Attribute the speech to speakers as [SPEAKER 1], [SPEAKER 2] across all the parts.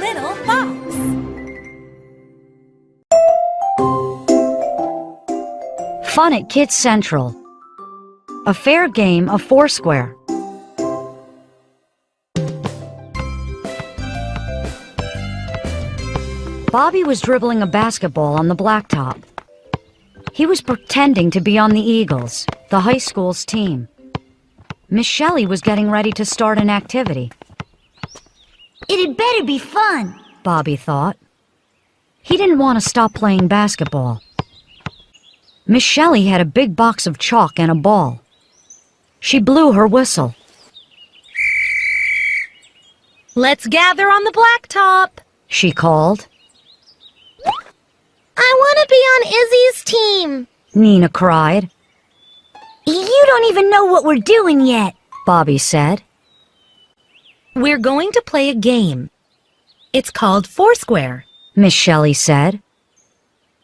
[SPEAKER 1] little fox.
[SPEAKER 2] Fun at Kids Central. A fair game of Foursquare. Bobby was dribbling a basketball on the blacktop. He was pretending to be on the Eagles, the high school's team. Miss Shelley was getting ready to start an activity.
[SPEAKER 3] It'd better be fun,
[SPEAKER 2] Bobby thought. He didn't want to stop playing basketball. Miss Shelley had a big box of chalk and a ball. She blew her whistle.
[SPEAKER 1] Let's gather on the blacktop,
[SPEAKER 2] she called.
[SPEAKER 3] I want to be on Izzy's team,
[SPEAKER 2] Nina cried.
[SPEAKER 3] You don't even know what we're doing yet,
[SPEAKER 2] Bobby said.
[SPEAKER 1] We're going to play a game. It's called Foursquare,
[SPEAKER 2] Miss Shelley said.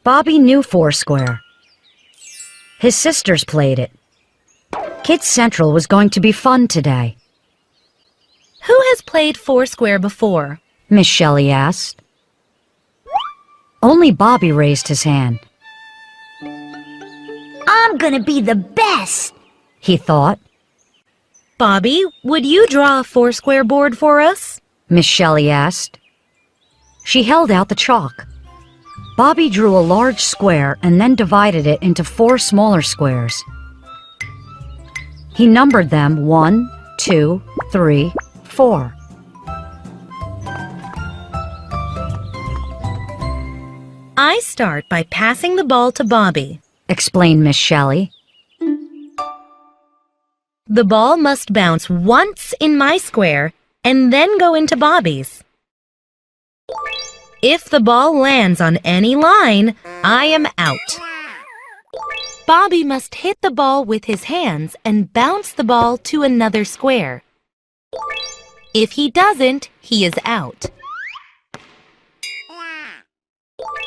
[SPEAKER 2] Bobby knew Foursquare. His sisters played it. Kids Central was going to be fun today.
[SPEAKER 1] Who has played Foursquare before?
[SPEAKER 2] Miss Shelley asked. Only Bobby raised his hand.
[SPEAKER 3] I'm gonna be the best,
[SPEAKER 2] he thought.
[SPEAKER 1] Bobby, would you draw a Foursquare board for us?
[SPEAKER 2] Miss Shelley asked. She held out the chalk. Bobby drew a large square and then divided it into 4 smaller squares. He numbered them 1, 2, 3, 4.
[SPEAKER 1] I start by passing the ball to Bobby,
[SPEAKER 2] explained Miss Shelley.
[SPEAKER 1] The ball must bounce once in my square and then go into Bobby's. If the ball lands on any line, I am out. Bobby must hit the ball with his hands and bounce the ball to another square. If he doesn't, he is out.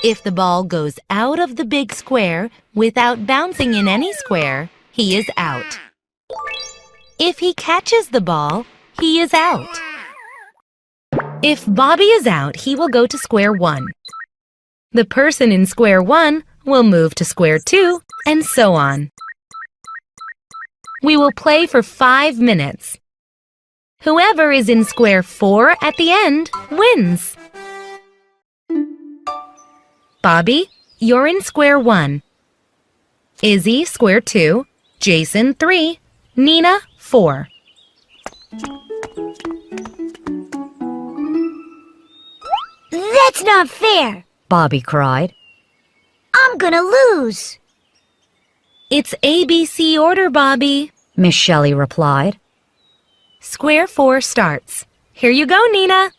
[SPEAKER 1] If the ball goes out of the big square without bouncing in any square, he is out. If he catches the ball, he is out. If Bobby is out, he will go to square 1. The person in square 1 will move to square 2, and so on. We will play for 5 minutes. Whoever is in square 4 at the end wins. Bobby, you're in square 1. Izzy, square 2. Jason, 3. Nina, 4.
[SPEAKER 3] That's not fair.
[SPEAKER 2] Bobby cried.
[SPEAKER 3] I'm gonna lose.
[SPEAKER 1] It's ABC order, Bobby,
[SPEAKER 2] Miss Shelley replied.
[SPEAKER 1] Square 4 starts. Here you go, Nina.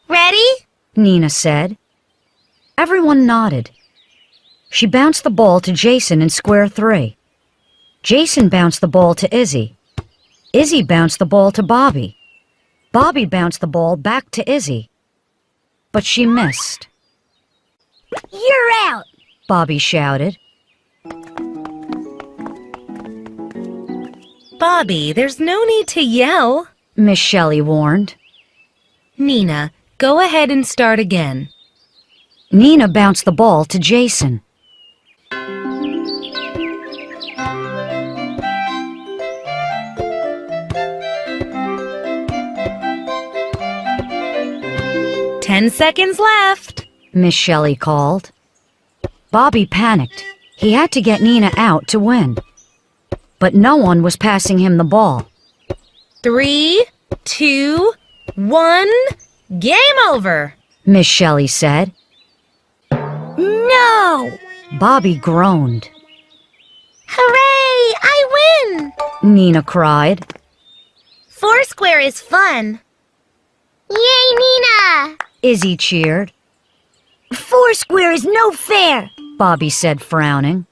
[SPEAKER 3] Ready?
[SPEAKER 2] Nina said. Everyone nodded. She bounced the ball to Jason in square 3. Jason bounced the ball to Izzy. Izzy bounced the ball to Bobby. Bobby bounced the ball back to Izzy. But she missed.
[SPEAKER 3] You're out,
[SPEAKER 2] Bobby shouted.
[SPEAKER 1] Bobby, there's no need to yell.
[SPEAKER 2] Miss Shelley warned.
[SPEAKER 1] Nina, go ahead and start again.
[SPEAKER 2] Nina bounced the ball to Jason.
[SPEAKER 1] "10 seconds left,"
[SPEAKER 2] Miss Shelley called. Bobby panicked. He had to get Nina out to win. But no one was passing him the ball.
[SPEAKER 1] 3, 2, 1, game over,
[SPEAKER 2] Miss Shelley said.
[SPEAKER 3] No!
[SPEAKER 2] Bobby groaned.
[SPEAKER 3] Hooray! I win!
[SPEAKER 2] Nina cried.
[SPEAKER 3] Foursquare is fun. Yay, Nina!
[SPEAKER 2] Izzy cheered.
[SPEAKER 3] Foursquare is no fair,
[SPEAKER 2] Bobby said, frowning.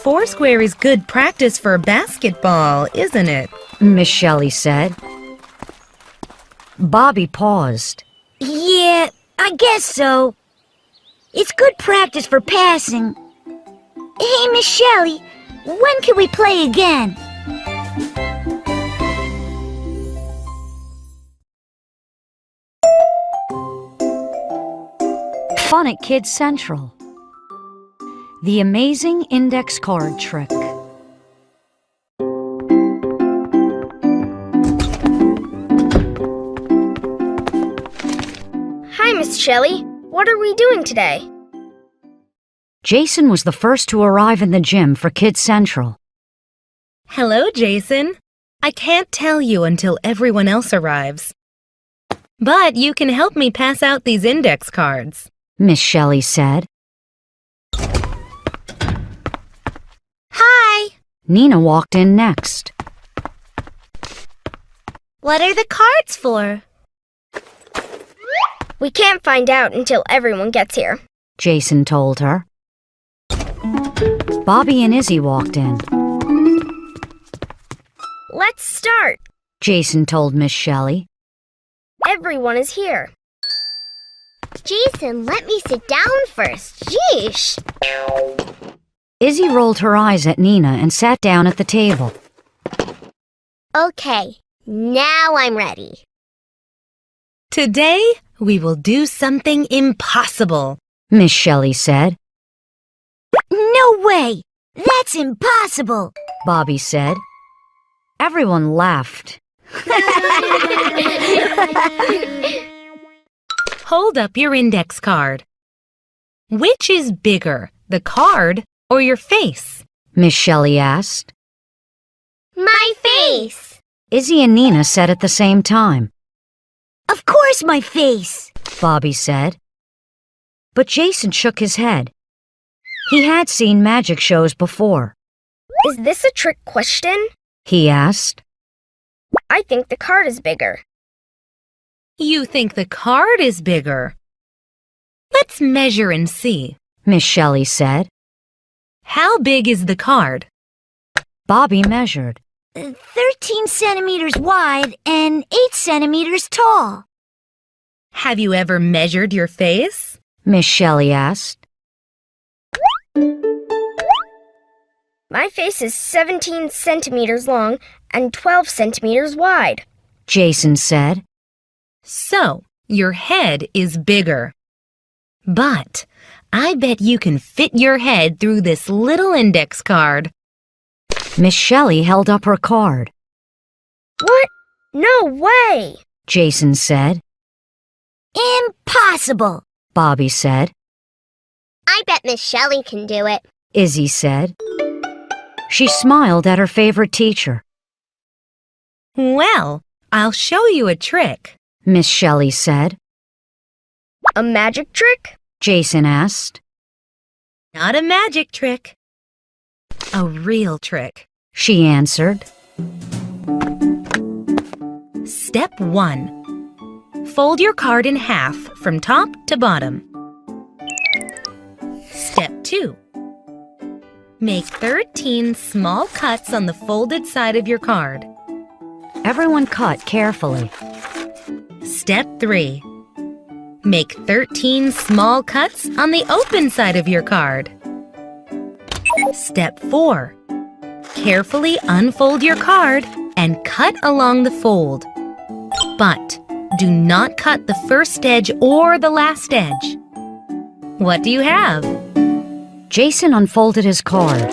[SPEAKER 1] Foursquare is good practice for basketball, isn't it?
[SPEAKER 2] Miss Shelley said. Bobby paused.
[SPEAKER 3] Yeah, I guess so. It's good practice for passing. Hey, Miss Shelley, when can we play again?
[SPEAKER 2] Fun at Kids Central. The amazing index card trick.
[SPEAKER 4] Hi, Miss Shelley. What are we doing today?
[SPEAKER 2] Jason was the first to arrive in the gym for Kids Central.
[SPEAKER 1] Hello, Jason. I can't tell you until everyone else arrives. But you can help me pass out these index cards.
[SPEAKER 2] Miss Shelley said.
[SPEAKER 3] Hi!
[SPEAKER 2] Nina walked in next.
[SPEAKER 3] What are the cards for?
[SPEAKER 4] We can't find out until everyone gets here.
[SPEAKER 2] Jason told her. Bobby and Izzy walked in.
[SPEAKER 4] Let's start.
[SPEAKER 2] Jason told Miss Shelley.
[SPEAKER 4] Everyone is here.
[SPEAKER 3] Jason, let me sit down first. Jeesh!
[SPEAKER 2] Izzy rolled her eyes at Nina and sat down at the table.
[SPEAKER 3] Okay, now I'm ready.
[SPEAKER 1] Today, we will do something impossible.
[SPEAKER 2] Miss Shelley said.
[SPEAKER 3] No way! That's impossible!
[SPEAKER 2] Bobby said. Everyone laughed.
[SPEAKER 1] Hold up your index card. Which is bigger, the card or your face?
[SPEAKER 2] Miss Shelley asked.
[SPEAKER 3] My face!
[SPEAKER 2] Izzy and Nina said at the same time.
[SPEAKER 3] Of course my face!
[SPEAKER 2] Bobby said. But Jason shook his head. He had seen magic shows before.
[SPEAKER 4] Is this a trick question?
[SPEAKER 2] He asked.
[SPEAKER 4] I think the card is bigger.
[SPEAKER 1] You think the card is bigger. Let's measure and see.
[SPEAKER 2] Miss Shelley said.
[SPEAKER 1] How big is the card?
[SPEAKER 2] Bobby measured.
[SPEAKER 3] 13 centimeters wide and 8 centimeters tall.
[SPEAKER 1] Have you ever measured your face?
[SPEAKER 2] Miss Shelley asked.
[SPEAKER 4] My face is 17 centimeters long and 12 centimeters wide.
[SPEAKER 2] Jason said.
[SPEAKER 1] So, your head is bigger. But I bet you can fit your head through this little index card.
[SPEAKER 2] Miss Shelley held up her card.
[SPEAKER 4] What? No way!
[SPEAKER 2] Jason said.
[SPEAKER 3] Impossible!
[SPEAKER 2] Bobby said.
[SPEAKER 3] I bet Miss Shelley can do it.
[SPEAKER 2] Izzy said. She smiled at her favorite teacher.
[SPEAKER 1] Well, I'll show you a trick.
[SPEAKER 2] Miss Shelley said.
[SPEAKER 4] A magic trick?
[SPEAKER 2] Jason asked.
[SPEAKER 1] Not a magic trick. A real trick.
[SPEAKER 2] She answered.
[SPEAKER 1] Step 1. Fold your card in half from top to bottom. Step 2. Make 13 small cuts on the folded side of your card.
[SPEAKER 2] Everyone cut carefully.
[SPEAKER 1] Step 3. Make 13 small cuts on the open side of your card. Step 4. Carefully unfold your card and cut along the fold. But do not cut the first edge or the last edge. What do you have?
[SPEAKER 2] Jason unfolded his card.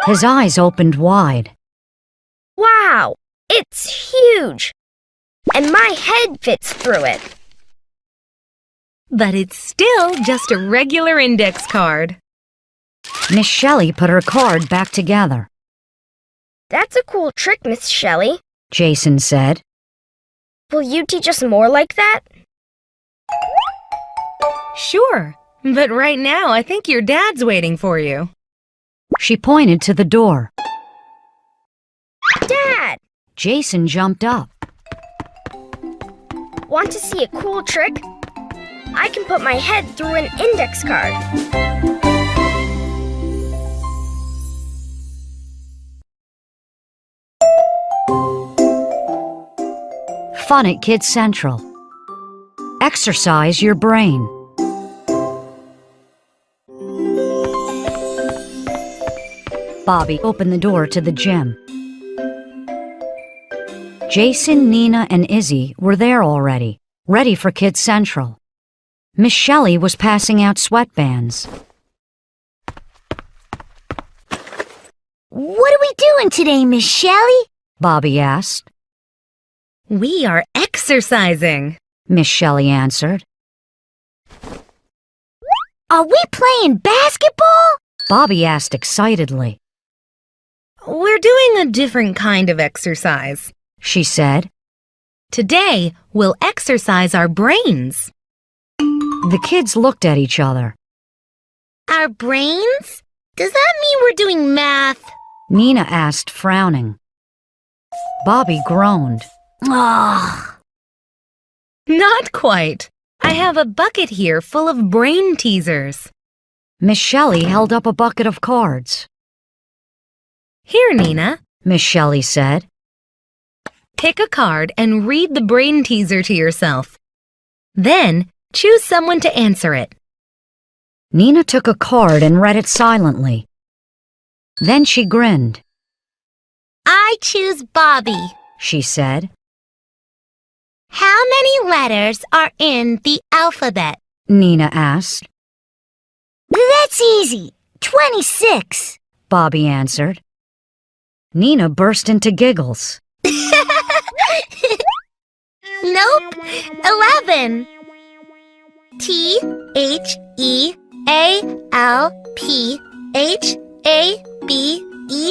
[SPEAKER 2] His eyes opened wide.
[SPEAKER 4] Wow! It's huge! And my head fits through it.
[SPEAKER 1] But it's still just a regular index card.
[SPEAKER 2] Miss Shelley put her card back together.
[SPEAKER 4] That's a cool trick, Miss Shelley.
[SPEAKER 2] Jason said.
[SPEAKER 4] Will you teach us more like that?
[SPEAKER 1] Sure, but right now I think your dad's waiting for you.
[SPEAKER 2] She pointed to the door.
[SPEAKER 4] Dad!
[SPEAKER 2] Jason jumped up.
[SPEAKER 4] Want to see a cool trick? I can put my head through an index card.
[SPEAKER 2] Fun at Kids Central. Exercise your brain. Bobby opened the door to the gym. Jason, Nina, and Izzy were there already, ready for Kids Central. Miss Shelley was passing out sweatbands.
[SPEAKER 3] What are we doing today, Miss Shelley?
[SPEAKER 2] Bobby asked.
[SPEAKER 1] We are exercising.
[SPEAKER 2] Miss Shelley answered.
[SPEAKER 3] Are we playing basketball?
[SPEAKER 2] Bobby asked excitedly.
[SPEAKER 1] We're doing a different kind of exercise.
[SPEAKER 2] She said.
[SPEAKER 1] Today, we'll exercise our brains.
[SPEAKER 2] The kids looked at each other.
[SPEAKER 1] Our brains? Does that mean we're doing math?
[SPEAKER 2] Nina asked, frowning. Bobby groaned.
[SPEAKER 3] Oh.
[SPEAKER 1] Not quite. I have a bucket here full of brain teasers.
[SPEAKER 2] Miss Shelley held up a bucket of cards.
[SPEAKER 1] Here, Nina.
[SPEAKER 2] Miss Shelley said.
[SPEAKER 1] Pick a card and read the brain teaser to yourself. Then, choose someone to answer it.
[SPEAKER 2] Nina took a card and read it silently. Then she grinned.
[SPEAKER 1] I choose Bobby,
[SPEAKER 2] She said.
[SPEAKER 1] How many letters are in the alphabet?
[SPEAKER 2] Nina asked.
[SPEAKER 3] That's easy. 26.
[SPEAKER 2] Bobby answered. Nina burst into giggles.
[SPEAKER 1] Nope, 11.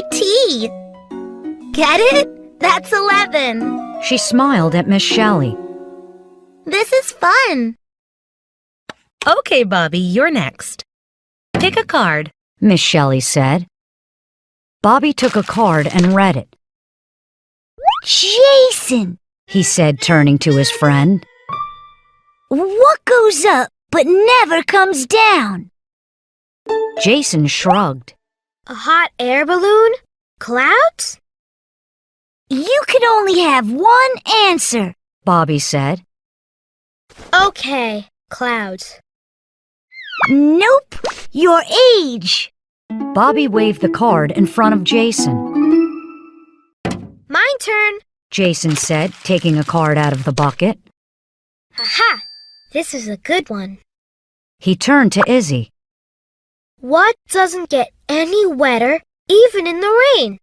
[SPEAKER 1] THEALPHABET. Get it? That's 11.
[SPEAKER 2] She smiled at Miss Shelley.
[SPEAKER 1] This is fun. Okay, Bobby, you're next. Pick a card.
[SPEAKER 2] Miss Shelley said. Bobby took a card and read it.
[SPEAKER 3] Jason!
[SPEAKER 2] He said, turning to his friend.
[SPEAKER 3] What goes up but never comes down?
[SPEAKER 2] Jason shrugged.
[SPEAKER 4] A hot air balloon? Clouds?
[SPEAKER 3] You can only have one answer.
[SPEAKER 2] Bobby said.
[SPEAKER 4] Okay, clouds.
[SPEAKER 3] Nope, your age.
[SPEAKER 2] Bobby waved the card in front of Jason.
[SPEAKER 4] Mine turn.
[SPEAKER 2] Jason said, taking a card out of the bucket.
[SPEAKER 4] Aha! This is a good one.
[SPEAKER 2] He turned to Izzy.
[SPEAKER 4] What doesn't get any wetter, even in the rain?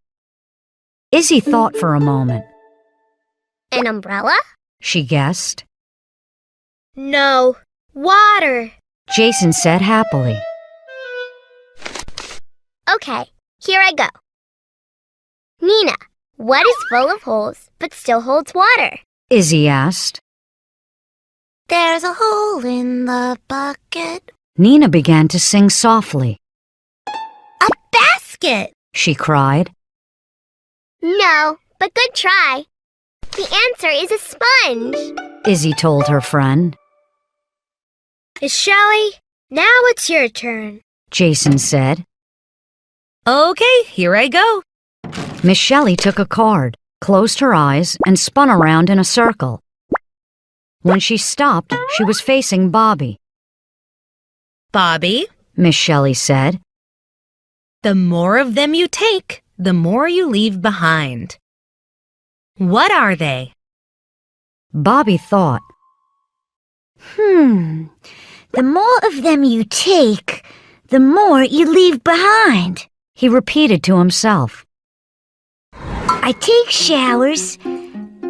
[SPEAKER 2] Izzy thought for a moment.
[SPEAKER 4] An umbrella?
[SPEAKER 2] She guessed.
[SPEAKER 4] No, water.
[SPEAKER 2] Jason said happily.
[SPEAKER 4] Okay, here I go. Nina, what is full of holes but still holds water?
[SPEAKER 2] Izzy asked.
[SPEAKER 1] There's a hole in the bucket.
[SPEAKER 2] Nina began to sing softly.
[SPEAKER 1] A basket!
[SPEAKER 2] She cried.
[SPEAKER 4] No, but good try. The answer is a sponge.
[SPEAKER 2] Izzy told her friend.
[SPEAKER 4] Miss Shelley, now it's your turn.
[SPEAKER 2] Jason said.
[SPEAKER 1] Okay, here I go.
[SPEAKER 2] Miss Shelley took a card, closed her eyes, and spun around in a circle. When she stopped, she was facing Bobby.
[SPEAKER 1] Bobby,
[SPEAKER 2] Miss Shelley said.
[SPEAKER 1] the more of them you take, the more you leave behind. What are they?
[SPEAKER 2] Bobby thought.
[SPEAKER 3] The more of them you take, the more you leave behind.
[SPEAKER 2] He repeated to himself.
[SPEAKER 3] I take showers.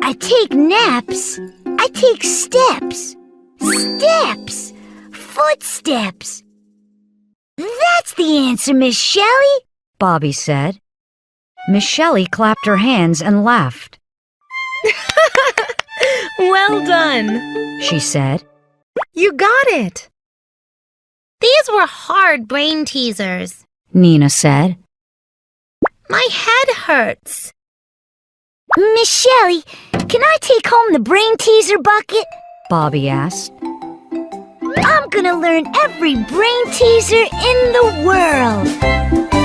[SPEAKER 3] I take naps. I take steps. Steps. Footsteps. That's the answer, Miss Shelley.
[SPEAKER 2] Bobby said. Miss Shelley clapped her hands and laughed.
[SPEAKER 1] Well done.
[SPEAKER 2] She said.
[SPEAKER 1] You got it. These were hard brain teasers.
[SPEAKER 2] Nina said.
[SPEAKER 1] My head hurts.
[SPEAKER 3] Miss Shelley, can I take home the brain teaser bucket?
[SPEAKER 2] Bobby asked.
[SPEAKER 3] I'm gonna learn every brain teaser in the world.